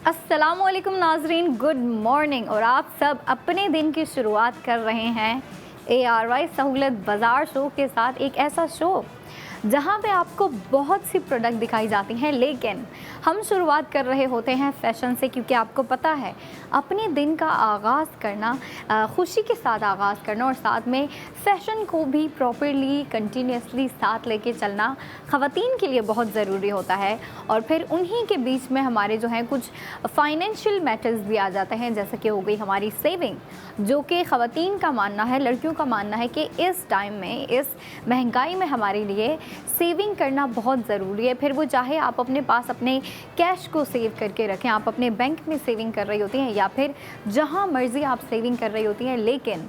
अस्सलामुअलैकुम नाजरीन, good morning. और आप सब अपने दिन की शुरुआत कर रहे हैं ARY सहूलत बाज़ार शो के साथ। एक ऐसा शो जहां पे आपको बहुत सी प्रोडक्ट दिखाई जाती हैं, लेकिन हम शुरुआत कर रहे होते हैं फैशन से, क्योंकि आपको पता है अपने दिन का आगाज़ करना, खुशी के साथ आगाज़ करना और साथ में फ़ैशन को भी प्रॉपरली कंटिन्यूसली साथ लेके चलना ख़वातीन के लिए बहुत ज़रूरी होता है। और फिर उन्हीं के बीच में हमारे जो हैं कुछ फाइनेंशियल मैटर्स भी आ जाते हैं, जैसे कि हो गई हमारी सेविंग, जो कि ख़वातीन का मानना है, लड़कियों का मानना है कि इस टाइम में, इस महंगाई में हमारे लिए सेविंग करना बहुत ज़रूरी है। फिर वो चाहे आप अपने पास अपने कैश को सेव करके रखें, आप अपने बैंक में सेविंग कर रही होती हैं या फिर जहाँ मर्ज़ी आप सेविंग कर रही होती हैं, लेकिन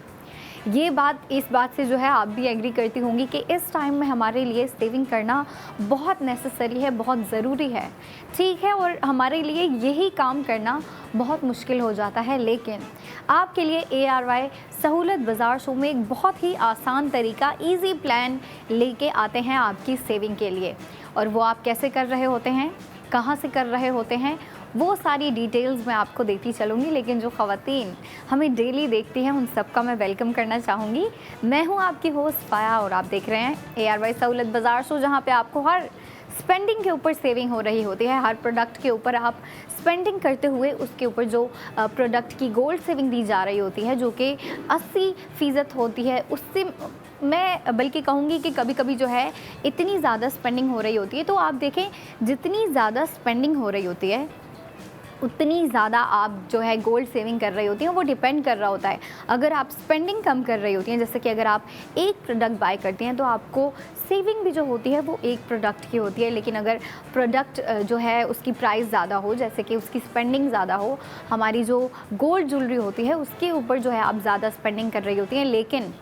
ये बात, इस बात से जो है आप भी एग्री करती होंगी कि इस टाइम में हमारे लिए सेविंग करना बहुत नेसेसरी है, बहुत ज़रूरी है, ठीक है। और हमारे लिए यही काम करना बहुत मुश्किल हो जाता है, लेकिन आपके लिए ARY सहूलत बाज़ार शो में एक बहुत ही आसान तरीका, इजी प्लान लेके आते हैं आपकी सेविंग के लिए। और वो आप कैसे कर रहे होते हैं, कहाँ से कर रहे होते हैं, वो सारी डिटेल्स मैं आपको देती चलूँगी। लेकिन जो ख़वातीन हमें डेली देखती हैं, उन सबका मैं वेलकम करना चाहूँगी। मैं हूँ आपकी होस्ट फ़ाया और आप देख रहे हैं ARY सहूलत बाज़ार शो, जहाँ पे आपको हर स्पेंडिंग के ऊपर सेविंग हो रही होती है, हर प्रोडक्ट के ऊपर आप स्पेंडिंग करते हुए उसके ऊपर जो प्रोडक्ट की गोल्ड सेविंग दी जा रही होती है, जो कि 80% होती है, उससे मैं बल्कि कहूँगी कि कभी कभी जो है इतनी ज़्यादा स्पेंडिंग हो रही होती है। तो आप देखें, जितनी ज़्यादा स्पेंडिंग हो रही होती है उतनी ज़्यादा आप जो है गोल्ड सेविंग कर रही होती हैं, वो डिपेंड कर रहा होता है। अगर आप स्पेंडिंग कम कर रही होती हैं, जैसे कि अगर आप एक प्रोडक्ट बाय करती हैं, तो आपको सेविंग भी जो होती है वो एक प्रोडक्ट की होती है। लेकिन अगर प्रोडक्ट जो है उसकी प्राइस ज़्यादा हो, जैसे कि उसकी स्पेंडिंग ज़्यादा हो, हमारी जो गोल्ड ज्वेलरी होती है उसके ऊपर जो है आप ज़्यादा स्पेंडिंग कर रही होती हैं, लेकिन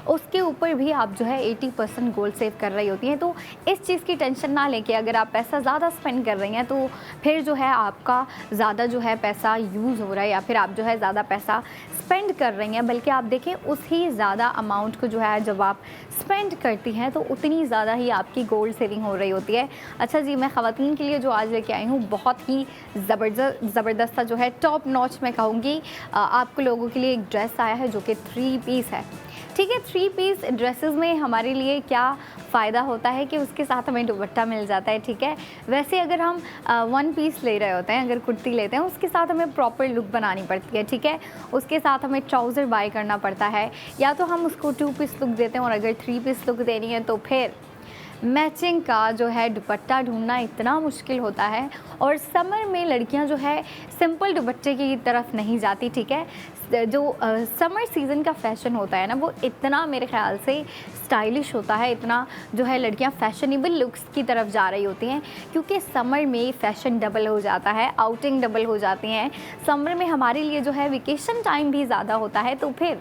उसके ऊपर भी आप जो है 80% गोल्ड सेव कर रही होती हैं। तो इस चीज़ की टेंशन ना लेके, अगर आप पैसा ज़्यादा स्पेंड कर रही हैं तो फिर जो है आपका ज़्यादा जो है पैसा यूज़ हो रहा है, या फिर आप जो है ज़्यादा पैसा स्पेंड कर रही हैं, बल्कि आप देखें उसी ज़्यादा अमाउंट को जो है जब आप स्पेंड करती हैं तो उतनी ज़्यादा ही आपकी गोल्ड सेविंग हो रही होती है। अच्छा जी, मैं ख़वातीन के लिए जो आज लेके आई हूँ, बहुत ही ज़बरदस्त जो है, टॉप नॉच मैं कहूँगी, आपको लोगों के लिए एक ड्रेस आया है जो कि 3 पीस है, ठीक है। 3 पीस ड्रेसेस में हमारे लिए क्या फ़ायदा होता है कि उसके साथ हमें दुपट्टा मिल जाता है, ठीक है। वैसे अगर हम 1 पीस ले रहे होते हैं, अगर कुर्ती लेते हैं, उसके साथ हमें प्रॉपर लुक बनानी पड़ती है, ठीक है। उसके साथ हमें ट्राउज़र बाय करना पड़ता है, या तो हम उसको 2 पीस लुक देते हैं, और अगर 3 पीस लुक देनी है तो फिर मैचिंग का जो है दुपट्टा ढूंढना इतना मुश्किल होता है। और समर में लड़कियां जो है सिंपल दुपट्टे की तरफ नहीं जाती, ठीक है। जो समर सीज़न का फ़ैशन होता है ना, वो इतना मेरे ख़्याल से स्टाइलिश होता है, इतना जो है लड़कियां फैशनेबल लुक्स की तरफ जा रही होती हैं, क्योंकि समर में फ़ैशन डबल हो जाता है, आउटिंग डबल हो जाती हैं। समर में हमारे लिए जो है वेकेशन टाइम भी ज़्यादा होता है, तो फिर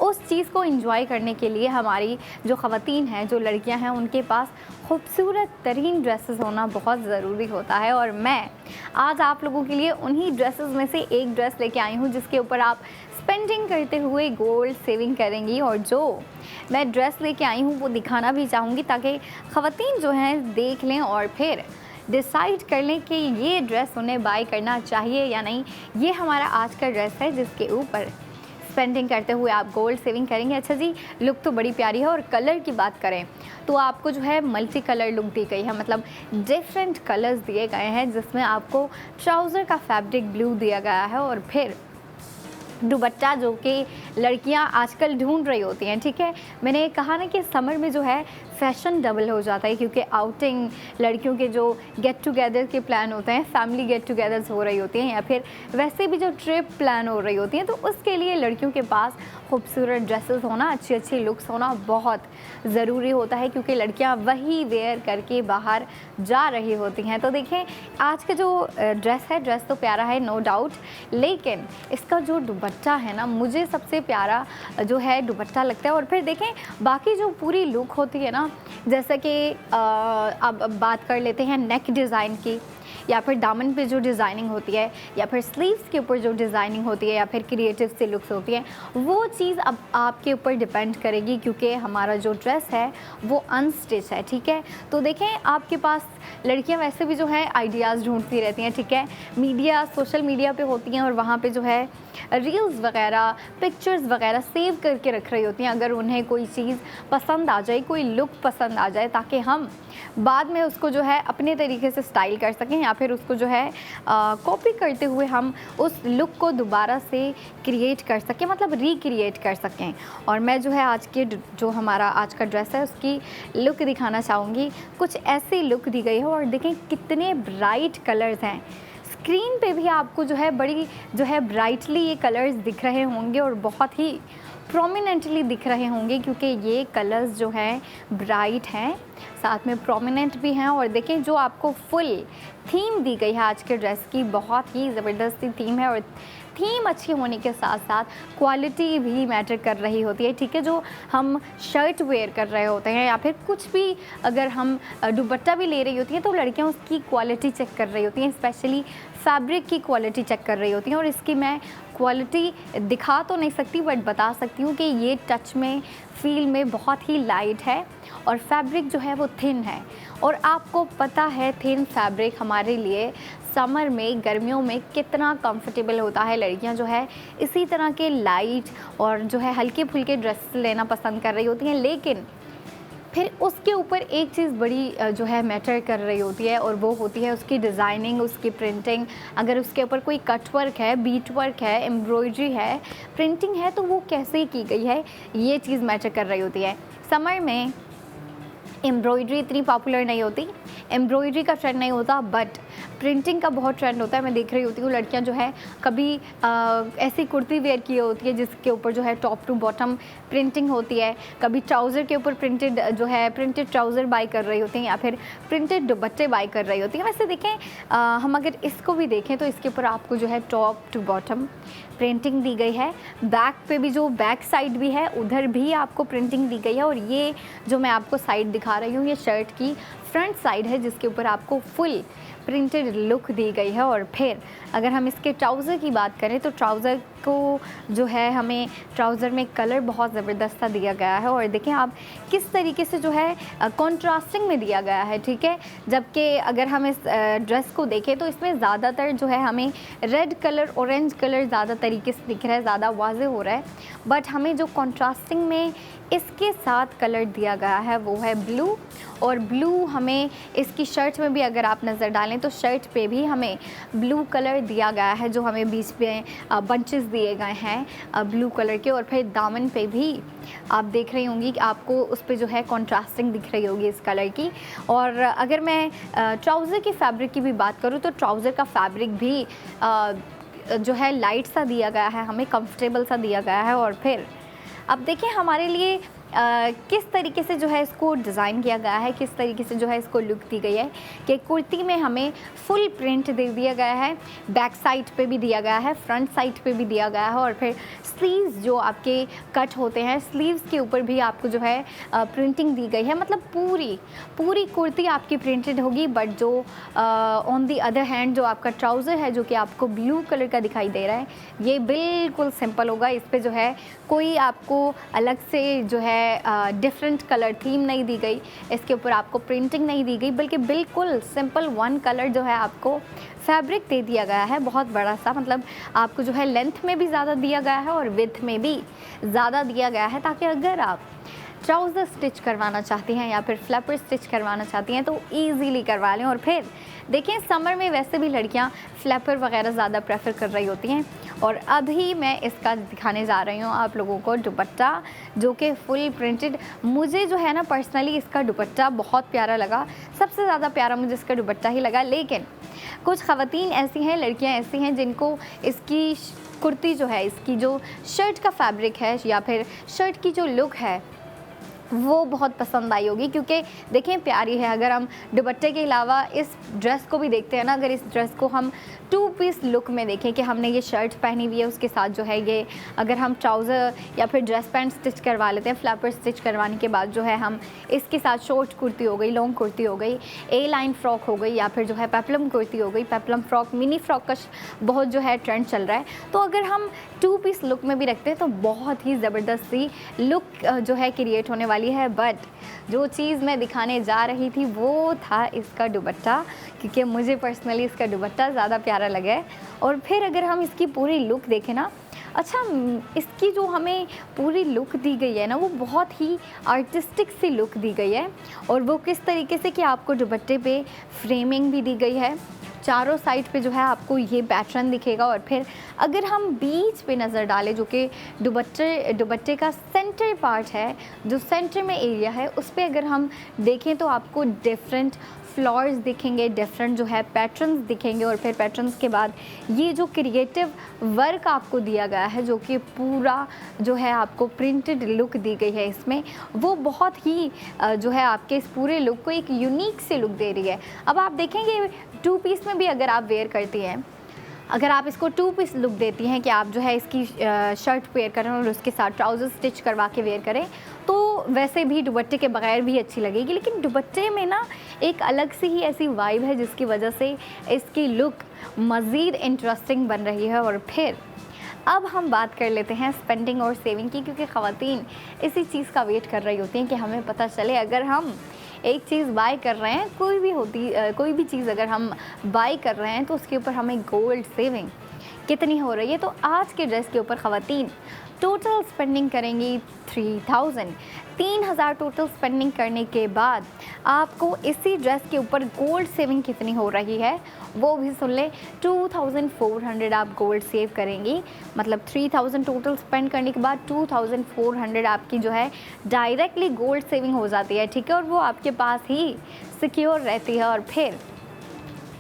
उस चीज़ को एंजॉय करने के लिए हमारी जो ख़वातीन हैं, जो लड़कियां हैं, उनके पास खूबसूरत तरीन ड्रेसेस होना बहुत ज़रूरी होता है। और मैं आज आप लोगों के लिए उन्हीं ड्रेसेस में से एक ड्रेस लेके आई हूँ, जिसके ऊपर आप स्पेंडिंग करते हुए गोल्ड सेविंग करेंगी। और जो मैं ड्रेस लेके आई हूँ वो दिखाना भी चाहूँगी, ताकि ख़वातीन जो हैं देख लें और फिर डिसाइड कर लें कि ये ड्रेस उन्हें बाय करना चाहिए या नहीं। ये हमारा आज का ड्रेस है, जिसके ऊपर स्पेंडिंग करते हुए आप गोल्ड सेविंग करेंगे। अच्छा जी, लुक तो बड़ी प्यारी है। और कलर की बात करें तो आपको जो है मल्टी कलर लुक दी गई है, मतलब डिफरेंट कलर्स दिए गए हैं, जिसमें आपको ट्राउज़र का फैब्रिक ब्लू दिया गया है, और फिर दुपट्टा जो कि लड़कियां आजकल ढूंढ रही होती हैं, ठीक है। मैंने कहा ना कि समर में जो है फ़ैशन डबल हो जाता है, क्योंकि आउटिंग, लड़कियों के जो गेट टुगेदर के प्लान होते हैं, फैमिली गेट टुगेदर्स हो रही होती हैं, या फिर वैसे भी जो ट्रिप प्लान हो रही होती हैं, तो उसके लिए लड़कियों के पास खूबसूरत ड्रेसेस होना, अच्छी अच्छी लुक्स होना बहुत ज़रूरी होता है, क्योंकि लड़कियां वही वेयर करके बाहर जा रही होती हैं। तो देखें, आज का जो ड्रेस है, ड्रेस तो प्यारा है नो डाउट, लेकिन इसका जो दुपट्टा है ना, मुझे सबसे प्यारा जो है दुपट्टा लगता है। और फिर देखें बाकी जो पूरी लुक होती है ना, जैसा कि अब बात कर लेते हैं नेक डिज़ाइन की। या फिर दामन पे जो डिज़ाइनिंग होती है, या फिर स्लीव्स के ऊपर जो डिज़ाइनिंग होती है, या फिर क्रिएटिव से लुक्स होती है, वो चीज़ अब आपके ऊपर डिपेंड करेगी, क्योंकि हमारा जो ड्रेस है वो अनस्टिच है, ठीक है। तो देखें, आपके पास लड़कियां वैसे भी जो है आइडियाज़ ढूंढती रहती हैं, ठीक है। मीडिया, सोशल मीडिया पे होती हैं और वहाँ पे जो है रील्स वगैरह, पिक्चर्स वगैरह सेव करके रख रही होती हैं, अगर उन्हें कोई चीज़ पसंद आ जाए, कोई लुक पसंद आ जाए, ताकि हम बाद में उसको जो है अपने तरीके से स्टाइल कर सकें, या फिर उसको जो है कॉपी करते हुए हम उस लुक को दोबारा से क्रिएट कर सकें, मतलब रिक्रिएट कर सकें। और मैं जो है आज के जो हमारा आज का ड्रेस है उसकी लुक दिखाना चाहूँगी। कुछ ऐसी लुक दी गई है और देखें कितने ब्राइट कलर्स हैं। स्क्रीन पे भी आपको जो है बड़ी जो है ब्राइटली ये कलर्स दिख रहे होंगे और बहुत ही प्रोमिनेंटली दिख रहे होंगे, क्योंकि ये कलर्स जो हैं ब्राइट हैं, साथ में प्रोमिनेंट भी हैं। और देखें, जो आपको फुल थीम दी गई है आज के ड्रेस की, बहुत ही ज़बरदस्त थीम है। और थीम अच्छी होने के साथ साथ क्वालिटी भी मैटर कर रही होती है, ठीक है। जो हम शर्ट वेयर कर रहे होते हैं, या फिर कुछ भी अगर हम दुपट्टा भी ले रही होती हैं, तो लड़कियां उसकी क्वालिटी चेक कर रही होती हैं, स्पेशली फैब्रिक की क्वालिटी चेक कर रही होती हैं। और इसकी मैं क्वालिटी दिखा तो नहीं सकती, बट बता सकती हूँ कि ये टच में, फील में बहुत ही लाइट है, और फैब्रिक जो है वो थिन है। और आपको पता है थिन फैब्रिक हमारे लिए समर में, गर्मियों में कितना कंफर्टेबल होता है। लड़कियां जो है इसी तरह के लाइट और जो है हल्के फुल्के ड्रेस लेना पसंद कर रही होती हैं, लेकिन फिर उसके ऊपर एक चीज़ बड़ी जो है मैटर कर रही होती है, और वो होती है उसकी डिज़ाइनिंग, उसकी प्रिंटिंग। अगर उसके ऊपर कोई कट वर्क है, बीट वर्क है, एम्ब्रॉयडरी है, प्रिंटिंग है, तो वो कैसे की गई है, ये चीज़ मैटर कर रही होती है। समर में एम्ब्रॉयडरी इतनी पॉपुलर नहीं होती, एम्ब्रॉयडरी का ट्रेंड नहीं होता, बट प्रिंटिंग का बहुत ट्रेंड होता है। मैं देख रही होती हूँ लड़कियां जो है कभी ऐसी कुर्ती वेयर की होती है जिसके ऊपर जो है टॉप टू बॉटम प्रिंटिंग होती है, कभी ट्राउज़र के ऊपर प्रिंटेड जो है प्रिंटेड ट्राउज़र बाय कर रही होती हैं, या फिर प्रिंटेड दुपट्टे बाय कर रही होती हैं। वैसे देखें, हम अगर इसको भी देखें तो इसके ऊपर आपको जो है टॉप टू बॉटम प्रिंटिंग दी गई है। बैक पे भी, जो बैक साइड भी है, उधर भी आपको प्रिंटिंग दी गई है। और ये जो मैं आपको साइड दिखा रही हूँ, ये शर्ट की फ्रंट साइड है, जिसके ऊपर आपको फुल प्रिंटेड लुक दी गई है। और फिर अगर हम इसके ट्राउज़र की बात करें, तो ट्राउज़र को जो है हमें ट्राउज़र में कलर बहुत ज़बरदस्त सा दिया गया है, और देखें आप किस तरीके से जो है कॉन्ट्रास्टिंग में दिया गया है, ठीक है। जबकि अगर हम इस ड्रेस को देखें तो इसमें ज़्यादातर जो है हमें रेड कलर, ऑरेंज कलर ज़्यादा तरीके से दिख रहा है, ज़्यादा वाज़ेह हो रहा है। बट हमें जो कॉन्ट्रास्टिंग में इसके साथ कलर दिया गया है वो है ब्लू। और ब्लू हमें इसकी शर्ट में भी अगर आप नज़र डालें तो शर्ट पे भी हमें ब्लू कलर दिया गया है, जो हमें बीच में बंचेस दिए गए हैं ब्लू कलर के। और फिर दामन पे भी आप देख रही होंगी कि आपको उस पे जो है कॉन्ट्रास्टिंग दिख रही होगी इस कलर की। और अगर मैं ट्राउज़र की फैब्रिक की भी बात करूँ तो ट्राउज़र का फैब्रिक भी जो है लाइट सा दिया गया है, हमें कंफर्टेबल सा दिया गया है। और फिर अब देखिए हमारे लिए किस तरीके से जो है इसको डिज़ाइन किया गया है, किस तरीके से जो है इसको लुक दी गई है कि कुर्ती में हमें फुल प्रिंट दे दिया गया है, बैक साइड पे भी दिया गया है, फ्रंट साइड पे भी दिया गया है। और फिर स्लीव्स जो आपके कट होते हैं, स्लीव्स के ऊपर भी आपको जो है प्रिंटिंग दी गई है, मतलब पूरी कुर्ती आपकी प्रिंटेड होगी। बट जो ऑन दी अदर हैंड जो आपका ट्राउज़र है, जो कि आपको ब्लू कलर का दिखाई दे रहा है, ये बिल्कुल सिंपल होगा। इस पर जो है कोई आपको अलग से जो है डिफरेंट कलर थीम नहीं दी गई, इसके ऊपर आपको प्रिंटिंग नहीं दी गई, बल्कि बिल्कुल सिंपल वन कलर जो है आपको फैब्रिक दे दिया गया है, बहुत बड़ा सा। मतलब आपको जो है लेंथ में भी ज़्यादा दिया गया है और विड्थ में भी ज़्यादा दिया गया है, ताकि अगर आप ट्राउज़र स्टिच करवाना चाहती हैं या फिर फ्लैपर स्टिच करवाना चाहती हैं तो ईज़िली करवा लें। और फिर देखिए समर में वैसे भी लड़कियां फ्लैपर वगैरह ज़्यादा प्रेफर कर रही होती हैं। और अभी मैं इसका दिखाने जा रही हूँ आप लोगों को दुपट्टा, जो कि फुल प्रिंटेड। मुझे जो है ना पर्सनली इसका दुपट्टा बहुत प्यारा लगा, सबसे ज़्यादा प्यारा मुझे इसका दुपट्टा ही लगा। लेकिन कुछ ख़वातीन ऐसी हैं, लड़कियाँ ऐसी हैं जिनको इसकी कुर्ती जो है, इसकी जो शर्ट का फैब्रिक है या फिर शर्ट की जो लुक है वो बहुत पसंद आई होगी, क्योंकि देखें प्यारी है। अगर हम दुपट्टे के अलावा इस ड्रेस को भी देखते हैं ना, अगर इस ड्रेस को हम टू पीस लुक में देखें कि हमने ये शर्ट पहनी हुई है, उसके साथ जो है ये अगर हम ट्राउज़र या फिर ड्रेस पैंट स्टिच करवा लेते हैं, फ्लैपर स्टिच करवाने के बाद जो है हम इसके साथ शॉर्ट कुर्ती हो गई, लॉन्ग कुर्ती हो गई, ए लाइन फ्रॉक हो गई, या फिर जो है पेपलम कुर्ती हो गई, पेपलम फ्रॉक, मिनी फ्रॉक का बहुत जो है ट्रेंड चल रहा है। तो अगर हम टू पीस लुक में भी रखते हैं तो बहुत ही ज़बरदस्त सी लुक जो है क्रिएट होने वाली है। बट जो चीज़ मैं दिखाने जा रही थी वो था इसका दुपट्टा, क्योंकि मुझे पर्सनली इसका दुपट्टा ज़्यादा प्यारा लगा है। और फिर अगर हम इसकी पूरी लुक देखें ना, अच्छा इसकी जो हमें पूरी लुक दी गई है ना, वो बहुत ही आर्टिस्टिक सी लुक दी गई है। और वो किस तरीके से कि आपको दुपट्टे पे फ्रेमिंग भी दी गई है, चारों साइड पे जो है आपको ये पैटर्न दिखेगा। और फिर अगर हम बीच पे नज़र डालें, जो कि दुपट्टे का सेंटर पार्ट है, जो सेंटर में एरिया है, उस पर अगर हम देखें तो आपको डिफरेंट फ्लावर्स दिखेंगे, डिफरेंट जो है पैटर्न्स दिखेंगे। और फिर पैटर्न्स के बाद ये जो क्रिएटिव वर्क आपको दिया गया है, जो कि पूरा जो है आपको प्रिंटेड लुक दी गई है इसमें, वो बहुत ही जो है आपके इस पूरे लुक को एक यूनिक से लुक दे रही है। अब आप देखेंगे टू पीस में भी अगर आप वेयर करती हैं, अगर आप इसको टू पीस लुक देती हैं कि आप जो है इसकी शर्ट वेयर करें और उसके साथ ट्राउज़र स्टिच करवा के वेयर करें, तो वैसे भी दुपट्टे के बगैर भी अच्छी लगेगी। लेकिन दुपट्टे में ना एक अलग सी ही ऐसी वाइब है जिसकी वजह से इसकी लुक मज़ीद इंटरेस्टिंग बन रही है। और फिर अब हम बात कर लेते हैं स्पेंडिंग और सेविंग की, क्योंकि ख़वातीन इसी चीज़ का वेट कर रही होती हैं कि हमें पता चले अगर हम एक चीज़ बाय कर रहे हैं, कोई भी चीज़ अगर हम बाय कर रहे हैं तो उसके ऊपर हमें गोल्ड सेविंग कितनी हो रही है। तो आज के ड्रेस के ऊपर ख़वातीन टोटल स्पेंडिंग करेंगी 3,000 टोटल स्पेंडिंग करने के बाद आपको इसी ड्रेस के ऊपर गोल्ड सेविंग कितनी हो रही है वो भी सुन ले। 2,400 आप गोल्ड सेव करेंगी, मतलब 3,000 टोटल स्पेंड करने के बाद 2,400 आपकी जो है डायरेक्टली गोल्ड सेविंग हो जाती है, ठीक है। और वो आपके पास ही सिक्योर रहती है। और फिर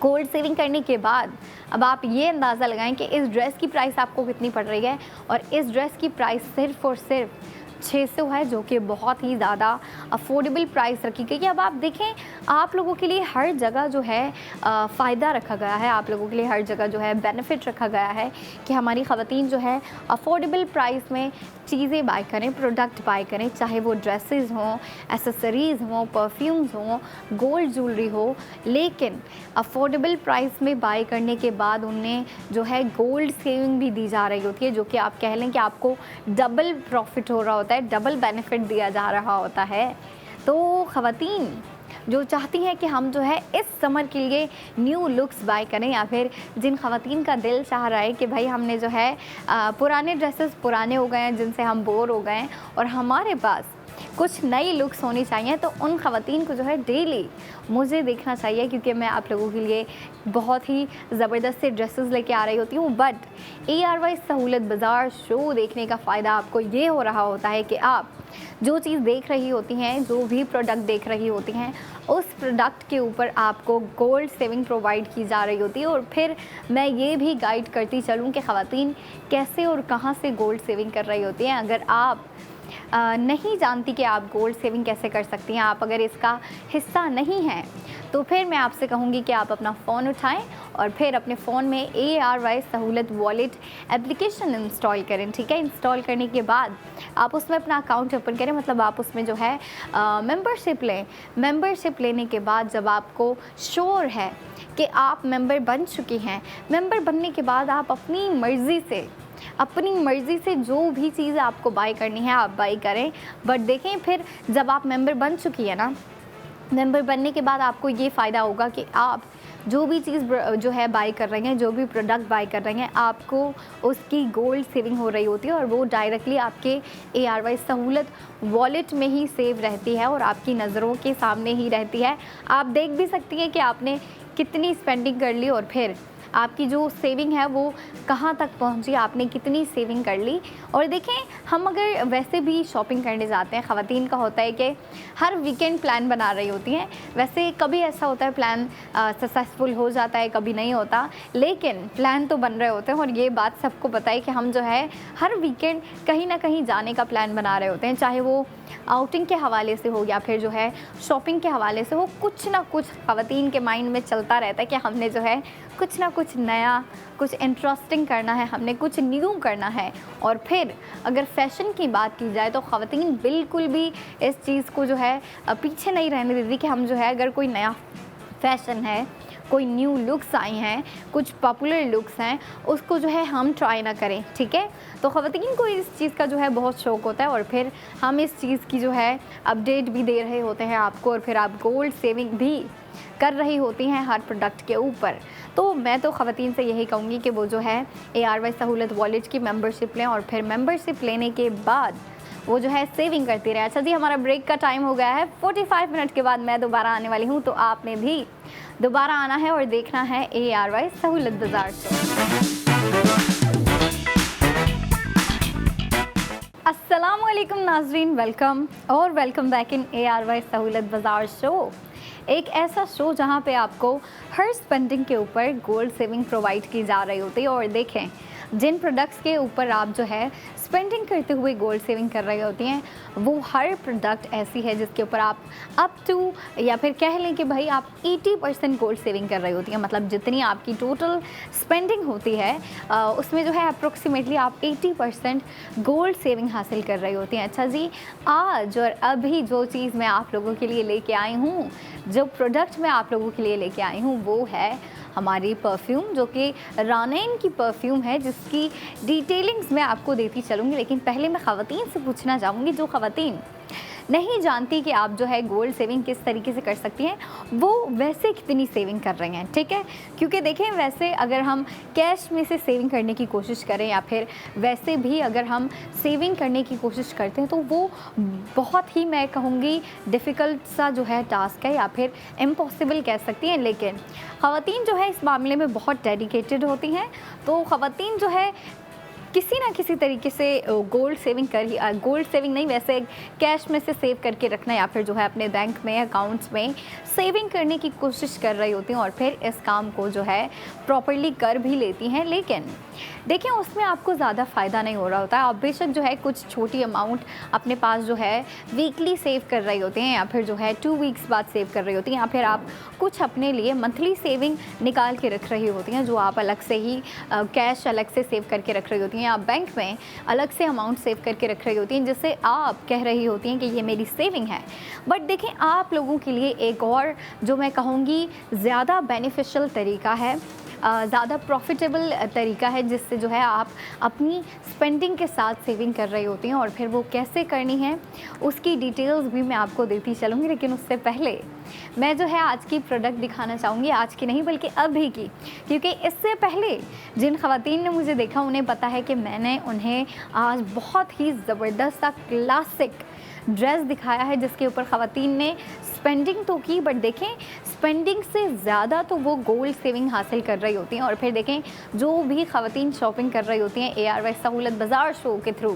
गोल्ड सेविंग करने के बाद अब आप ये अंदाज़ा लगाएं कि इस ड्रेस की प्राइस आपको कितनी पड़ रही है। और इस ड्रेस की प्राइस सिर्फ़ और सिर्फ 600 है, जो कि बहुत ही ज़्यादा अफोर्डेबल प्राइस रखी गई है। अब आप देखें, आप लोगों के लिए हर जगह जो है फ़ायदा रखा गया है, आप लोगों के लिए हर जगह जो है बेनिफिट रखा गया है कि हमारी ख़वातीन जो है अफोर्डेबल प्राइस में चीज़ें बाय करें, प्रोडक्ट बाय करें, चाहे वो ड्रेसेस हों, एसेसरीज़ हों, परफ्यूम्स हों, गोल्ड ज्वेलरी हो, लेकिन अफोर्डेबल प्राइस में बाय करने के बाद उन्हें जो है गोल्ड सेविंग भी दी जा रही होती है, जो कि आप कह लें कि आपको डबल प्रॉफिट हो रहा होता है, डबल बेनिफिट दिया जा रहा होता है। तो ख़वातीन जो चाहती हैं कि हम जो है इस समर के लिए न्यू लुक्स बाय करें, या फिर जिन ख़वातीन का दिल चाह रहा है कि भाई हमने जो है पुराने ड्रेसेस पुराने हो गए हैं जिनसे हम बोर हो गए हैं और हमारे पास कुछ नई लुक्स होनी चाहिए, तो उन ख़वातीन को जो है डेली मुझे देखना चाहिए, क्योंकि मैं आप लोगों के लिए बहुत ही ज़बरदस्त से ड्रेसेस लेके आ रही होती हूँ। बट ARY सहूलत बाज़ार शो देखने का फ़ायदा आपको ये हो रहा होता है कि आप जो चीज़ देख रही होती हैं, जो भी प्रोडक्ट देख रही होती हैं, उस प्रोडक्ट के ऊपर आपको गोल्ड सेविंग प्रोवाइड की जा रही होती है। और फिर मैं ये भी गाइड करती चलूँ कि ख़वातीन कैसे और कहाँ से गोल्ड सेविंग कर रही होती हैं। अगर आप नहीं जानती कि आप गोल्ड सेविंग कैसे कर सकती हैं, आप अगर इसका हिस्सा नहीं हैं, तो फिर मैं आपसे कहूँगी कि आप अपना फ़ोन उठाएं और फिर अपने फ़ोन में ARY सहूलत वॉलेट एप्लीकेशन इंस्टॉल करें, ठीक है। इंस्टॉल करने के बाद आप उसमें अपना अकाउंट ओपन करें, मतलब आप उसमें जो है मेंबरशिप लें। मेंबरशिप लेने के बाद जब आपको श्योर है कि आप मेंबर बन चुकी हैं, मेंबर बनने के बाद आप अपनी मर्ज़ी से जो भी चीज़ आपको बाय करनी है आप बाय करें। बट देखें, फिर जब आप मेंबर बन चुकी है ना, मेंबर बनने के बाद आपको ये फ़ायदा होगा कि आप जो भी चीज़ जो है बाय कर रहे हैं, जो भी प्रोडक्ट बाय कर रहे हैं, आपको उसकी गोल्ड सेविंग हो रही होती है और वो डायरेक्टली आपके ARY सहूलत वॉलेट में ही सेव रहती है और आपकी नज़रों के सामने ही रहती है। आप देख भी सकती हैं कि आपने कितनी स्पेंडिंग कर ली और फिर आपकी जो सेविंग है वो कहाँ तक पहुँची, आपने कितनी सेविंग कर ली। और देखें, हम अगर वैसे भी शॉपिंग करने जाते हैं, ख़वातीन का होता है कि हर वीकेंड प्लान बना रही होती हैं। वैसे कभी ऐसा होता है प्लान सक्सेसफुल हो जाता है, कभी नहीं होता, लेकिन प्लान तो बन रहे होते हैं। और ये बात सबको पता है कि हम जो है हर वीकेंड कहीं ना कहीं जाने का प्लान बना रहे होते हैं, चाहे वो आउटिंग के हवाले से हो या फिर जो है शॉपिंग के हवाले से हो। कुछ ना कुछ ख़वातीन के माइंड में चलता रहता है कि हमने जो है कुछ ना कुछ कुछ नया, कुछ इंटरेस्टिंग करना है, हमने कुछ न्यू करना है। और फिर अगर फैशन की बात की जाए तो ख़वातीन बिल्कुल भी इस चीज़ को जो है पीछे नहीं रहने देती कि हम जो है अगर कोई नया फैशन है, कोई न्यू लुक्स आई हैं, कुछ पॉपुलर लुक्स हैं, उसको जो है हम ट्राई ना करें, ठीक है। तो ख़वातीन को इस चीज़ का जो है बहुत शौक़ होता है और फिर हम इस चीज़ की जो है अपडेट भी दे रहे होते हैं आपको, और फिर आप गोल्ड सेविंग भी कर रही होती हैं हर प्रोडक्ट के ऊपर। तो मैं तो ख़वातीन से यही कहूँगी कि वो जो है ARY सहूलत वॉलेट की मेंबरशिप लें और फिर मेंबरशिप लेने के बाद वो जो है सेविंग करती रहे। अच्छा जी, हमारा ब्रेक का टाइम हो गया है। 45 मिनट के बाद मैं दोबारा आने वाली हूँ, तो आपने भी दोबारा आना है और देखना है ARY सहूलत बाज़ार शो। अस्सलामुअलैकुम नाज़रीन, वेलकम बैक इन ARY सहूलत बाज़ार शो। एक ऐसा शो जहाँ पे आपको हर स्पेंडिंग के ऊपर गोल्ड सेविंग प्रोवाइड की जा रही होती है। और देखें, जिन प्रोडक्ट्स के ऊपर आप जो है स्पेंडिंग करते हुए गोल्ड सेविंग कर रही होती हैं, वो हर प्रोडक्ट ऐसी है जिसके ऊपर आप अप टू, या फिर कह लें कि भाई आप 80% गोल्ड सेविंग कर रही होती हैं। मतलब जितनी आपकी टोटल स्पेंडिंग होती है उसमें जो है अप्रोक्सीमेटली आप 80% गोल्ड सेविंग हासिल कर रही होती हैं। अच्छा जी, आज और अभी जो चीज़ मैं आप लोगों के लिए लेके आई हूँ, जो प्रोडक्ट मैं आप लोगों के लिए लेके आई हूँ, वो है हमारी परफ्यूम, जो कि रानैन की परफ्यूम है, जिसकी डिटेलिंग्स मैं आपको देती चलूँगी। लेकिन पहले मैं ख़वातीन से पूछना चाहूँगी, जो ख़वातीन नहीं जानती कि आप जो है गोल्ड सेविंग किस तरीके से कर सकती हैं, वो वैसे कितनी सेविंग कर रही हैं, ठीक है। क्योंकि देखें, वैसे अगर हम कैश में से सेविंग करने की कोशिश करें या फिर वैसे भी अगर हम सेविंग करने की कोशिश करते हैं, तो वो बहुत ही, मैं कहूँगी, डिफ़िकल्ट सा जो है टास्क है, या फिर इम्पॉसिबल कह सकती हैं। लेकिन ख़वातीन जो है इस मामले में बहुत डेडिकेटेड होती हैं। तो ख़वातीन जो है किसी ना किसी तरीके से गोल्ड सेविंग नहीं, वैसे कैश में से सेव करके रखना या फिर जो है अपने बैंक में, अकाउंट्स में सेविंग करने की कोशिश कर रही होती हैं और फिर इस काम को जो है प्रॉपर्ली कर भी लेती हैं। लेकिन देखें, उसमें आपको ज़्यादा फ़ायदा नहीं हो रहा होता है। आप बेशक जो है कुछ छोटी अमाउंट अपने पास जो है वीकली सेव कर रही होती हैं, या फिर जो है 2 वीक्स बाद सेव कर रही होती हैं, या फिर आप कुछ अपने लिए मंथली सेविंग निकाल के रख रही होती हैं, जो आप अलग से ही कैश अलग से सेव करके रख रही होती हैं, आप बैंक में अलग से अमाउंट सेव करके रख रही होती हैं, जिससे आप कह रही होती हैं कि ये मेरी सेविंग है। बट देखें, आप लोगों के लिए एक और जो मैं कहूँगी ज़्यादा बेनिफिशियल तरीका है, ज़्यादा प्रॉफिटेबल तरीका है, जिससे जो है आप अपनी स्पेंडिंग के साथ सेविंग कर रही होती हैं। और फिर वो कैसे करनी है उसकी डिटेल्स भी मैं आपको देती चलूँगी। लेकिन उससे पहले मैं जो है आज की प्रोडक्ट दिखाना चाहूँगी, आज की नहीं बल्कि अभी की, क्योंकि इससे पहले जिन ख़वातीन ने मुझे देखा उन्हें पता है कि मैंने उन्हें आज बहुत ही ज़बरदस्त सा क्लासिक ड्रेस दिखाया है, जिसके ऊपर ख़वातीन ने स्पेंडिंग तो की, बट देखें स्पेंडिंग से ज़्यादा तो वो गोल्ड सेविंग हासिल कर रही होती हैं। और फिर देखें, जो भी ख़वातीन शॉपिंग कर रही होती हैं ARY सहूलत बाज़ार शो के थ्रू,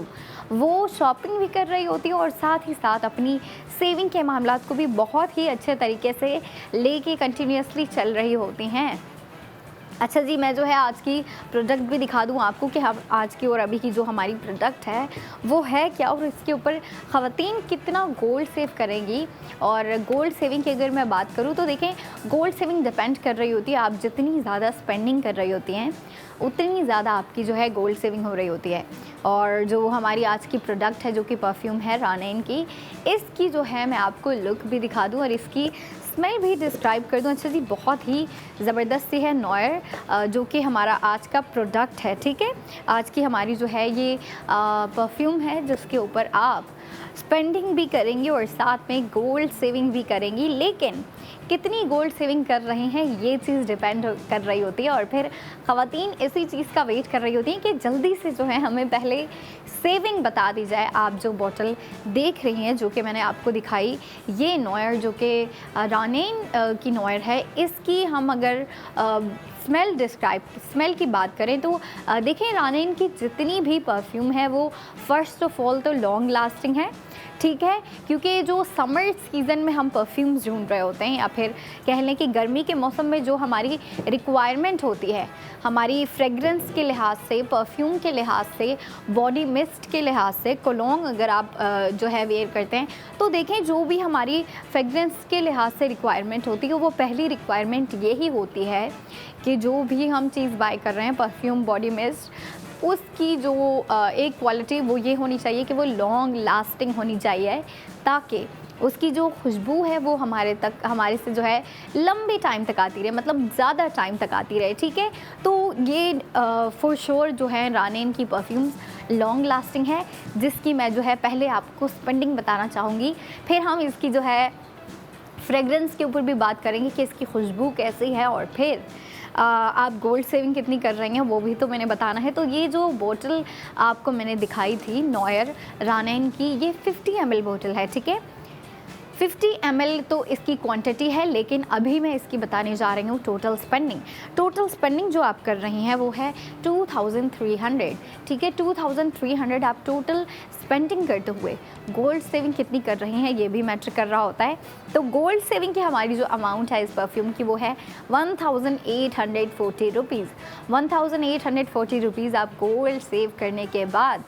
वो शॉपिंग भी कर रही होती हैं और साथ ही साथ अपनी सेविंग के मामलात को भी बहुत ही अच्छे तरीके से लेके कंटिन्यूसली चल रही होती हैं। अच्छा जी, मैं जो है आज की प्रोडक्ट भी दिखा दूँ आपको कि हम आज की और अभी की जो हमारी प्रोडक्ट है वो है क्या, और इसके ऊपर ख़वातीन कितना गोल्ड सेव करेंगी। और गोल्ड सेविंग की अगर मैं बात करूँ तो देखें, गोल्ड सेविंग डिपेंड कर रही होती है, आप जितनी ज़्यादा स्पेंडिंग कर रही होती हैं उतनी ज़्यादा आपकी जो है गोल्ड सेविंग हो रही होती है। और जो हमारी आज की प्रोडक्ट है, जो कि परफ्यूम है रानैन की, इसकी जो है मैं आपको लुक भी दिखा दूँ और इसकी स्मेल भी डिस्क्राइब कर दूँ। अच्छा जी, बहुत ही ज़बरदस्त सी है नॉयर, जो कि हमारा आज का प्रोडक्ट है, ठीक है। आज की हमारी जो है ये परफ्यूम है, जिसके ऊपर आप स्पेंडिंग भी करेंगी और साथ में गोल्ड सेविंग भी करेंगी। लेकिन कितनी गोल्ड सेविंग कर रहे हैं ये चीज़ डिपेंड कर रही होती है। और फिर ख़वातीन इसी चीज़ का वेट कर रही होती हैं कि जल्दी से जो है हमें पहले सेविंग बता दी जाए। आप जो बॉटल देख रही हैं, जो कि मैंने आपको दिखाई, ये नॉयर जो कि रानैन की नॉयर है, इसकी हम अगर स्मेल की बात करें तो देखें, रानैन की जितनी भी परफ्यूम है वो फ़र्स्ट ऑफ ऑल तो लॉन्ग लास्टिंग है, ठीक है, क्योंकि जो समर सीज़न में हम परफ्यूम्स ढूंढ रहे होते हैं या फिर कह लें कि गर्मी के मौसम में जो हमारी रिक्वायरमेंट होती है हमारी फ्रेगरेंस के लिहाज से, परफ्यूम के लिहाज से, बॉडी मिस्ट के लिहाज से, कोलोंग अगर आप जो है वेयर करते हैं तो देखें जो भी हमारी फ्रेगरेंस के लिहाज से रिक्वायरमेंट होती है वो पहली रिक्वायरमेंट यही होती है कि जो भी हम चीज़ बाय कर रहे हैं परफ्यूम, बॉडी मिस्ट, उसकी जो एक क्वालिटी वो ये होनी चाहिए कि वो लॉन्ग लास्टिंग होनी चाहिए ताकि उसकी जो खुशबू है वो हमारे से जो है लंबे टाइम तक आती रहे, मतलब ज़्यादा टाइम तक आती रहे। ठीक है, तो ये फॉर श्योर जो है रानेन की परफ्यूम्स लॉन्ग लास्टिंग है, जिसकी मैं जो है पहले आपको स्पेंडिंग बताना चाहूँगी, फिर हम इसकी जो है फ्रेगरेंस के ऊपर भी बात करेंगे कि इसकी खुशबू कैसी है, और फिर आप गोल्ड सेविंग कितनी कर रहे हैं वो भी तो मैंने बताना है। तो ये जो बोतल आपको मैंने दिखाई थी नॉयर रानेन की, ये 50 ml बोतल है। ठीक है, 50 ml तो इसकी क्वांटिटी है, लेकिन अभी मैं इसकी बताने जा रही हूँ टोटल स्पेंडिंग। टोटल स्पेंडिंग जो आप कर रही हैं वो है 2300। ठीक है, 2300 आप टोटल स्पेंडिंग करते हुए गोल्ड सेविंग कितनी कर रही हैं ये भी मैटर कर रहा होता है। तो गोल्ड सेविंग की हमारी जो अमाउंट है इस परफ्यूम की वो है 1840 रुपीज़। 1840 रुपीज़ आप गोल्ड सेव करने के बाद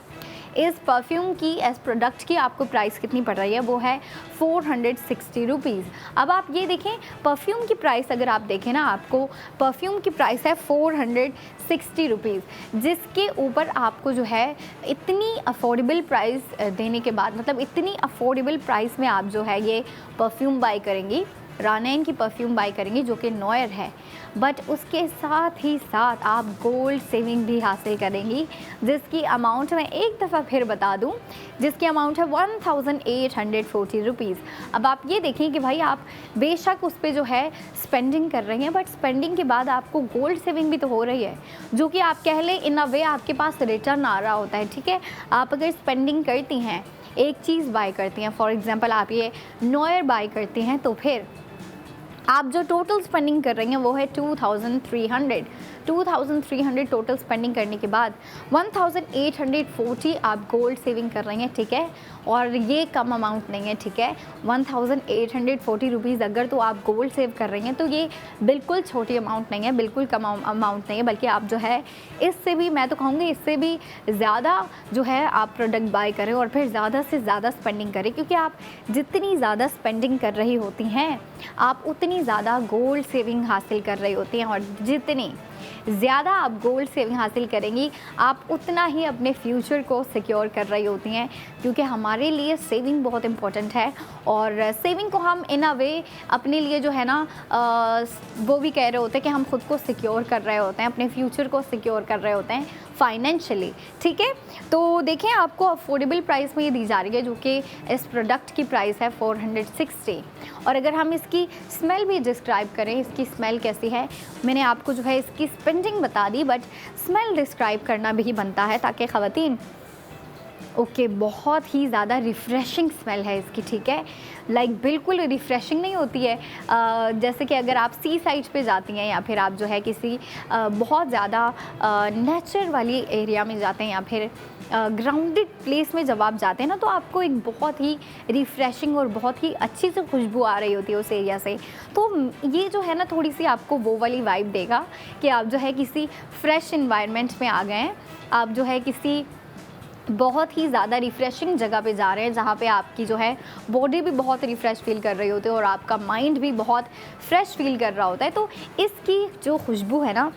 इस परफ्यूम की एज प्रोडक्ट की आपको प्राइस कितनी पड़ रही है वो है 460 रुपीज़। अब आप ये देखें परफ्यूम की प्राइस, अगर आप देखें ना, आपको परफ्यूम की प्राइस है 460 रुपीज़, जिसके ऊपर आपको जो है इतनी अफोर्डेबल प्राइस देने के बाद, मतलब इतनी अफोर्डेबल प्राइस में आप जो है ये परफ्यूम बाई करेंगी, रानेन की परफ्यूम बाई करेंगी जो कि नॉयर है, बट उसके साथ ही साथ आप गोल्ड सेविंग भी हासिल करेंगी, जिसकी अमाउंट मैं एक दफ़ा फिर बता दूं, जिसकी अमाउंट है 1840 रुपीज़। अब आप ये देखें कि भाई आप बेशक उस पर जो है स्पेंडिंग कर रही हैं, बट स्पेंडिंग के बाद आपको गोल्ड सेविंग भी तो हो रही है, जो कि आप कह लें इन अ वे आपके पास रिटर्न आ रहा होता है। ठीक है, आप अगर स्पेंडिंग करती हैं, एक चीज़ बाय करती हैं, फॉर एग्ज़ाम्पल आप ये नॉयर बाय करती हैं, तो फिर आप जो टोटल स्पेंडिंग कर रही हैं वो है 2300 टोटल स्पेंडिंग करने के बाद 1840 आप गोल्ड सेविंग कर रही हैं। ठीक है, और ये कम अमाउंट नहीं है। ठीक है, 1840 रुपीज़ अगर तो आप गोल्ड सेव कर रही हैं तो ये बिल्कुल छोटी अमाउंट नहीं है, बिल्कुल कम अमाउंट नहीं है, बल्कि आप जो है इससे भी, मैं तो कहूँगी इससे भी ज़्यादा जो है आप प्रोडक्ट बाय करें और फिर ज़्यादा से ज़्यादा स्पेंडिंग करें, क्योंकि आप जितनी ज़्यादा स्पेंडिंग कर रही होती हैं आप उतनी ज़्यादा गोल्ड सेविंग हासिल कर रही होती हैं, और जितनी ज़्यादा आप गोल्ड सेविंग हासिल करेंगी आप उतना ही अपने फ्यूचर को सिक्योर कर रही होती हैं, क्योंकि हमारे लिए सेविंग बहुत इम्पोर्टेंट है। और सेविंग को हम इन अ वे अपने लिए जो है ना वो भी कह रहे होते हैं कि हम खुद को सिक्योर कर रहे होते हैं, अपने फ्यूचर को सिक्योर कर रहे होते हैं फाइनेंशियली। ठीक है, तो देखें आपको अफोर्डेबल प्राइस में ये दी जा रही है, जो कि इस प्रोडक्ट की प्राइस है 460। और अगर हम इसकी स्मेल भी डिस्क्राइब करें, इसकी स्मेल कैसी है, मैंने आपको जो है इसकी स्पेंडिंग बता दी, बट स्मेल डिस्क्राइब करना भी बनता है ताकि ख़वातीन ओके बहुत ही ज़्यादा रिफ़्रेशिंग स्मेल है इसकी। ठीक है, लाइक बिल्कुल रिफ़्रेशिंग नहीं होती है, जैसे कि अगर आप सी साइड पे जाती हैं या फिर आप जो है किसी बहुत ज़्यादा नेचर वाली एरिया में जाते हैं या फिर ग्राउंडेड प्लेस में जब आप जाते हैं ना, तो आपको एक बहुत ही रिफ़्रेशिंग और बहुत ही अच्छी सी खुशबू आ रही होती है उस एरिया से। तो ये जो है ना थोड़ी सी आपको वो वाली वाइब देगा कि आप जो है किसी फ्रेश इन्वायरमेंट में आ गए हैं, आप जो है किसी बहुत ही ज़्यादा रिफ़्रेशिंग जगह पे जा रहे हैं, जहाँ पे आपकी जो है बॉडी भी बहुत रिफ़्रेश फील कर रही होती है और आपका माइंड भी बहुत फ्रेश फील कर रहा होता है। तो इसकी जो खुशबू है ना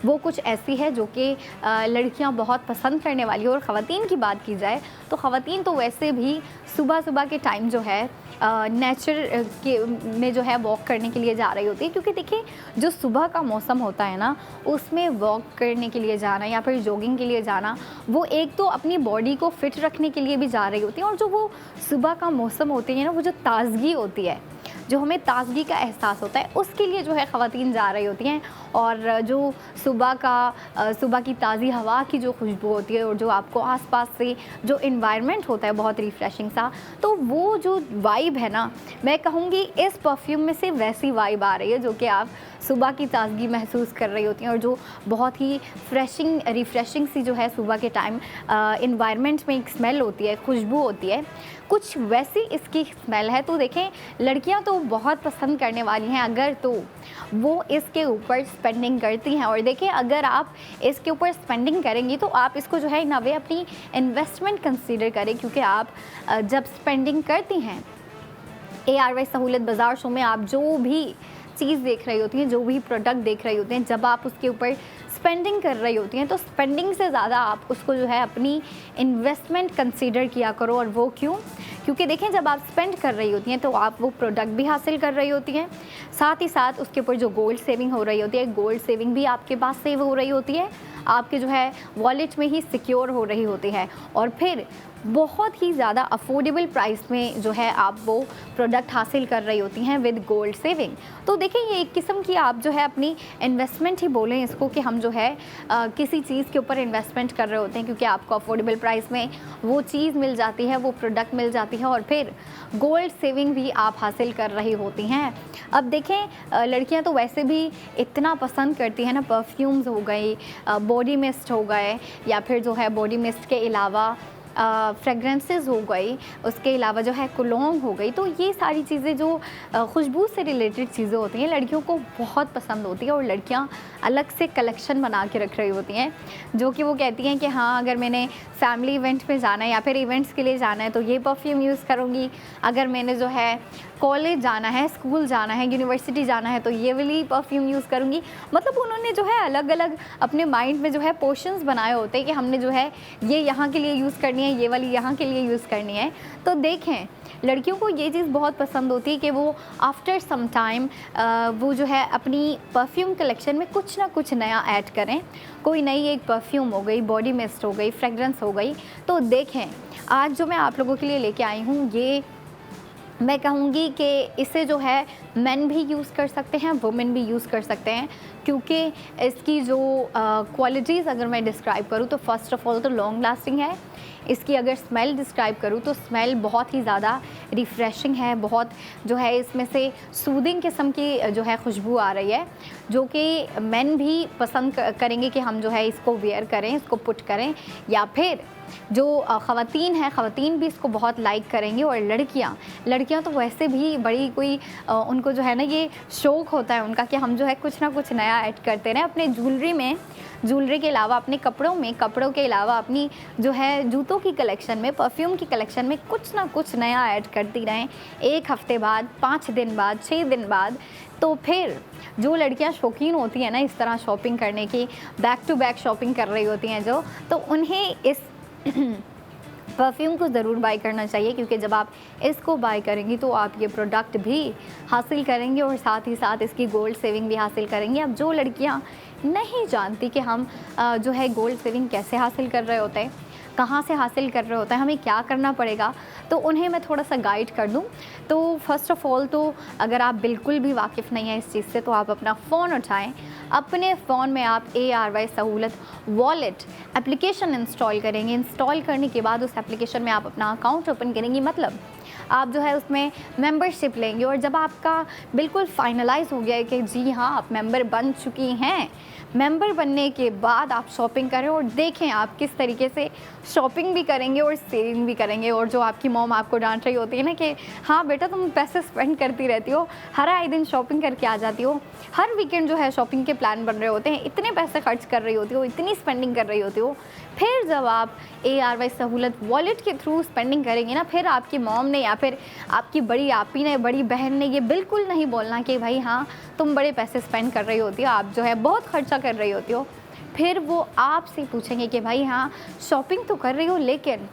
वो कुछ ऐसी है जो कि लड़कियां बहुत पसंद करने वाली है। और ख़वातीन की बात की जाए तो ख़वातीन तो वैसे भी सुबह सुबह के टाइम जो है नेचर के में जो है वॉक करने के लिए जा रही होती है, क्योंकि देखिए जो सुबह का मौसम होता है ना उसमें वॉक करने के लिए जाना या फिर जॉगिंग के लिए जाना, वो एक तो अपनी बॉडी को फिट रखने के लिए भी जा रही होती है, और जो वो सुबह का मौसम होती है ना, वो जो ताज़गी होती है, जो हमें ताज़गी का एहसास होता है, उसके लिए जो है ख़वातीन जा रही होती हैं। और जो सुबह की ताज़ी हवा की जो खुशबू होती है और जो आपको आसपास से जो इन्वायरमेंट होता है बहुत रिफ़्रेशिंग सा, तो वो जो वाइब वाइब है ना, मैं कहूँगी इस परफ्यूम में से वैसी वाइब आ रही है जो कि आप सुबह की ताज़गी महसूस कर रही होती हैं और जो बहुत ही रिफ़्रेशिंग सी जो है सुबह के टाइम एनवायरनमेंट में एक स्मेल होती है, खुशबू होती है, कुछ वैसी इसकी स्मेल है। तो देखें, लड़कियां तो बहुत पसंद करने वाली हैं अगर तो वो इसके ऊपर स्पेंडिंग करती हैं। और देखें, अगर आप इसके ऊपर स्पेंडिंग करेंगी तो आप इसको जो है इन अ वे अपनी इन्वेस्टमेंट कंसीडर करें, क्योंकि आप जब स्पेंडिंग करती हैं ARY सहूलत बाज़ार शो में, आप जो भी चीज़ देख रही होती हैं, जो भी प्रोडक्ट देख रही होती हैं, जब आप उसके ऊपर स्पेंडिंग कर रही होती हैं तो स्पेंडिंग से ज़्यादा आप उसको जो है अपनी इन्वेस्टमेंट कंसीडर किया करो। और वो क्यों? क्योंकि देखें, जब आप स्पेंड कर रही होती हैं तो आप वो प्रोडक्ट भी हासिल कर रही होती हैं, साथ ही साथ उसके ऊपर जो गोल्ड सेविंग हो रही होती है, गोल्ड सेविंग भी आपके पास सेव हो रही होती है, आपके जो है वॉलेट में ही सिक्योर हो रही होती है, और फिर बहुत ही ज़्यादा अफोर्डेबल प्राइस में जो है आप वो प्रोडक्ट हासिल कर रही होती हैं विद गोल्ड सेविंग। तो देखिए, ये एक किस्म की आप जो है अपनी इन्वेस्टमेंट ही बोलें इसको, कि हम जो है किसी चीज़ के ऊपर इन्वेस्टमेंट कर रहे होते हैं, क्योंकि आपको अफोर्डेबल प्राइस में वो चीज़ मिल जाती है, वो प्रोडक्ट मिल जाती है, और फिर गोल्ड सेविंग भी आप हासिल कर रही होती हैं। अब देखें, लड़कियां तो वैसे भी इतना पसंद करती हैं ना, परफ्यूम्स हो गई, बॉडी मिस्ट हो गए, या फिर जो है बॉडी मिस्ट के अलावा फ्रेगरेंसेस हो गई, उसके अलावा जो है कोलोंग हो गई। तो ये सारी चीज़ें जो खुशबू से रिलेटेड चीज़ें होती हैं लड़कियों को बहुत पसंद होती है, और लड़कियां अलग से कलेक्शन बना के रख रही होती हैं, जो कि वो कहती हैं कि हाँ, अगर मैंने फैमिली इवेंट में जाना है या फिर इवेंट्स के लिए जाना है तो ये परफ्यूम यूज़ करूँगी, अगर मैंने जो है कॉलेज जाना है, स्कूल जाना है, यूनिवर्सिटी जाना है तो ये वाली परफ्यूम यूज़ करूँगी। मतलब उन्होंने जो है अलग अलग अपने माइंड में जो है पोर्शंस बनाए होते हैं कि हमने जो है ये यहाँ के लिए यूज़ करनी है, ये वाली यहाँ के लिए यूज़ करनी है। तो देखें, लड़कियों को ये चीज़ बहुत पसंद होती है कि वो आफ्टर सम टाइम वो जो है अपनी परफ्यूम कलेक्शन में कुछ ना कुछ नया ऐड करें। कोई नई एक परफ्यूम हो गई, बॉडी मिस्ट हो गई, फ्रेगरेंस हो गई। तो देखें, आज जो मैं आप लोगों के लिए लेके आई हूँ, ये मैं कहूँगी कि इसे जो है मेन भी यूज़ कर सकते हैं, वुमेन भी यूज़ कर सकते हैं, क्योंकि इसकी जो क्वालिटीज़ अगर मैं डिस्क्राइब करूँ तो फ़र्स्ट ऑफ़ ऑल तो लॉन्ग लास्टिंग है। इसकी अगर स्मेल डिस्क्राइब करूँ तो स्मेल बहुत ही ज़्यादा रिफ़्रेशिंग है, बहुत जो है इसमें से सूदिंग किस्म की जो है खुशबू आ रही है, जो कि मेन भी पसंद करेंगे कि हम जो है इसको वेयर करें, इसको पुट करें, या फिर जो ख़वातीन हैं, ख़वातीन भी इसको बहुत लाइक करेंगी। और लड़कियां तो वैसे भी बड़ी कोई उनको जो है ना ये शौक़ होता है उनका कि हम जो है कुछ ना कुछ नया ऐड करते रहें अपने ज्वेलरी में, ज्वेलरी के अलावा अपने कपड़ों में, कपड़ों के अलावा अपनी जो है जूतों की कलेक्शन में, परफ्यूम की कलेक्शन में कुछ ना कुछ नया ऐड करती रहें। 1 हफ़्ते बाद, 5 दिन बाद, 6 दिन बाद, तो फिर जो लड़कियां शौकीन होती हैं ना इस तरह शॉपिंग करने की, बैक टू बैक शॉपिंग कर रही होती हैं जो, तो उन्हें इस परफ्यूम को ज़रूर बाय करना चाहिए, क्योंकि जब आप इसको बाय करेंगी तो आप ये प्रोडक्ट भी हासिल करेंगे और साथ ही साथ इसकी गोल्ड सेविंग भी हासिल करेंगे। अब जो लड़कियां नहीं जानती कि हम जो है गोल्ड सेविंग कैसे हासिल कर रहे होते हैं, कहाँ से हासिल कर रहे होते हैं, हमें क्या करना पड़ेगा, तो उन्हें मैं थोड़ा सा गाइड कर दूं। तो फ़र्स्ट ऑफ़ ऑल तो अगर आप बिल्कुल भी वाकिफ़ नहीं हैं इस चीज़ से, तो आप अपना फ़ोन उठाएं, अपने फ़ोन में आप ARY सहूलत वॉलेट एप्लीकेशन इंस्टॉल करेंगे। इंस्टॉल करने के बाद उस एप्लीकेशन में आप अपना अकाउंट ओपन करेंगी, मतलब आप जो है उसमें मेंबरशिप लेंगे। और जब आपका बिल्कुल फाइनलाइज़ हो गया है कि जी हाँ आप मेंबर बन चुकी हैं, मेंबर बनने के बाद आप शॉपिंग करें और देखें आप किस तरीके से शॉपिंग भी करेंगे और सेविंग भी करेंगे। और जो आपकी मॉम आपको डांट रही होती है ना कि हाँ बेटा तुम पैसे स्पेंड करती रहती हो, हर आए दिन शॉपिंग करके आ जाती हो, हर वीकेंड जो है शॉपिंग के प्लान बन रहे होते हैं, इतने पैसे खर्च कर रही होती हो, इतनी स्पेंडिंग कर रही होती हो, फिर जब आप ARY सहूलत वॉलेट के थ्रू स्पेंडिंग करेंगे ना, फिर आपकी मॉम ने या फिर आपकी बड़ी आपी ने, बड़ी बहन ने ये बिल्कुल नहीं बोलना कि भाई हाँ तुम बड़े पैसे स्पेंड कर रही होती हो, आप जो है बहुत खर्चा कर रही होती हो। फिर वो आपसे पूछेंगे कि भाई हाँ शॉपिंग तो कर रही हो लेकिन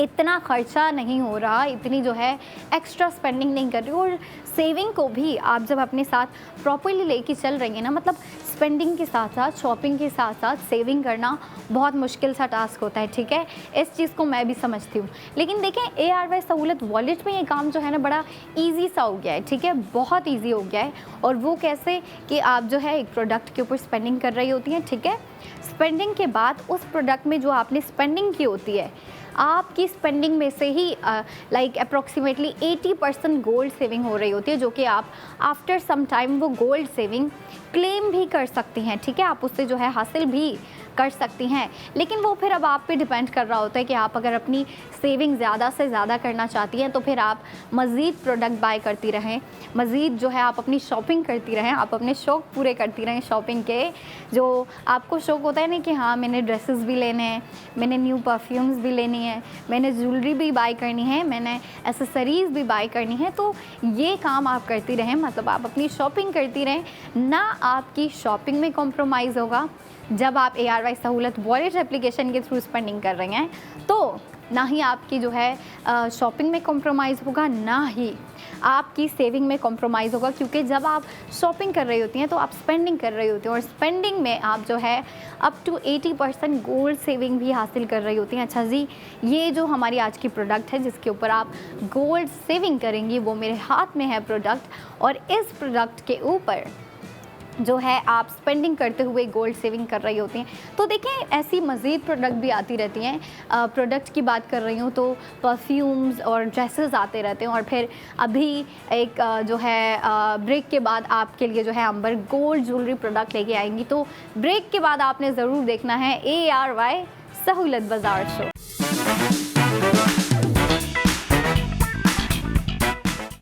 इतना खर्चा नहीं हो रहा, इतनी जो है एक्स्ट्रा स्पेंडिंग नहीं कर रही हो। और सेविंग को भी आप जब अपने साथ प्रॉपर्ली लेके चल रही हैं ना, मतलब स्पेंडिंग के साथ साथ, शॉपिंग के साथ साथ सेविंग करना बहुत मुश्किल सा टास्क होता है, ठीक है, इस चीज़ को मैं भी समझती हूँ। लेकिन देखें ARY सहूलत वॉलेट में ये काम जो है ना बड़ा ईजी सा हो गया है, ठीक है, बहुत ईजी हो गया है। और वो कैसे कि आप जो है एक प्रोडक्ट के ऊपर स्पेंडिंग कर रही होती हैं, ठीक है, स्पेंडिंग के बाद उस प्रोडक्ट में जो आपने स्पेंडिंग की होती है आपकी स्पेंडिंग में से ही लाइक अप्रॉक्सीमेटली 80% गोल्ड सेविंग हो रही होती है, जो कि आप आफ्टर सम टाइम वो गोल्ड सेविंग क्लेम भी कर सकती हैं। ठीक है, आप उससे जो है हासिल भी कर सकती हैं, लेकिन वो फिर अब आप पे डिपेंड कर रहा होता है कि आप अगर अपनी सेविंग ज़्यादा से ज़्यादा करना चाहती हैं तो फिर आप मज़ीद प्रोडक्ट बाय करती रहें, मज़ीद जो है आप अपनी शॉपिंग करती रहें, आप अपने शौक़ पूरे करती रहें शॉपिंग के। जो आपको शौक़ होता है ना कि हाँ मैंने ड्रेसेस भी लेने हैं, मैंने न्यू परफ्यूम्स भी लेनी है, मैंने ज्वेलरी भी बाय करनी है, मैंने एसेसरीज़ भी बाय करनी है, तो ये काम आप करती रहें, मतलब आप अपनी शॉपिंग करती रहें। ना आपकी शॉपिंग में कॉम्प्रोमाइज़ होगा जब आप ARY सहूलत वॉलेट एप्लीकेशन के थ्रू स्पेंडिंग कर रही हैं, तो ना ही आपकी जो है शॉपिंग में कॉम्प्रोमाइज़ होगा, ना ही आपकी सेविंग में कॉम्प्रोमाइज़ होगा, क्योंकि जब आप शॉपिंग कर रही होती हैं तो आप स्पेंडिंग कर रही होती हैं, और स्पेंडिंग में आप जो है अप टू 80% गोल्ड सेविंग भी हासिल कर रही होती हैं। अच्छा जी, ये जो हमारी आज की प्रोडक्ट है जिसके ऊपर आप गोल्ड सेविंग करेंगी, वो मेरे हाथ में है प्रोडक्ट, और इस प्रोडक्ट के ऊपर जो है आप स्पेंडिंग करते हुए गोल्ड सेविंग कर रही होती हैं। तो देखें, ऐसी मज़ीद प्रोडक्ट भी आती रहती हैं। प्रोडक्ट की बात कर रही हूँ तो परफ्यूम्स और ड्रेसेस आते रहते हैं, और फिर अभी एक जो है ब्रेक के बाद आपके लिए जो है अंबर गोल्ड ज्वेलरी प्रोडक्ट लेके आएंगी। तो ब्रेक के बाद आपने ज़रूर देखना है ARY सहूलत बाज़ार शो।